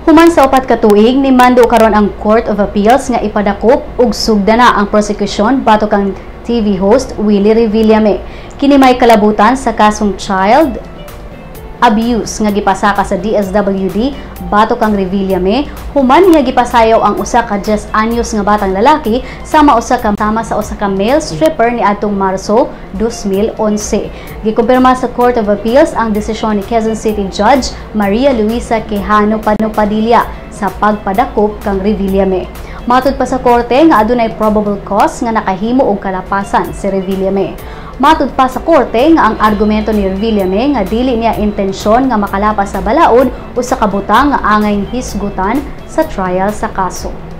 Human sa 4 ka tuig ni mando karon ang Court of Appeals nga ipadakop ug sugdana ang prosecution batok kang TV host Willie Revillame. Kini may kalabutan sa kasong child abuse nga gipasaka sa DSWD batok kang Revillame human nga gipasayaw ang usa ka 10 anyos nga batang lalaki sama sa usa ka male stripper ni adtong Marso 2011. Gikumpirma sa Court of Appeals ang desisyon ni Quezon City Judge Maria Luisa Quijano Padilla sa pagpadakop kang Revillame. Matud pa sa korte nga adunay probable cause nga nakahimo og kalapasan si Revillame. Matud pa sa korte nga ang argumento ni Revillame nga dili niya intensyon nga makalapas sa balaod o sa kabutang nga angay hisgutan sa trial sa kaso.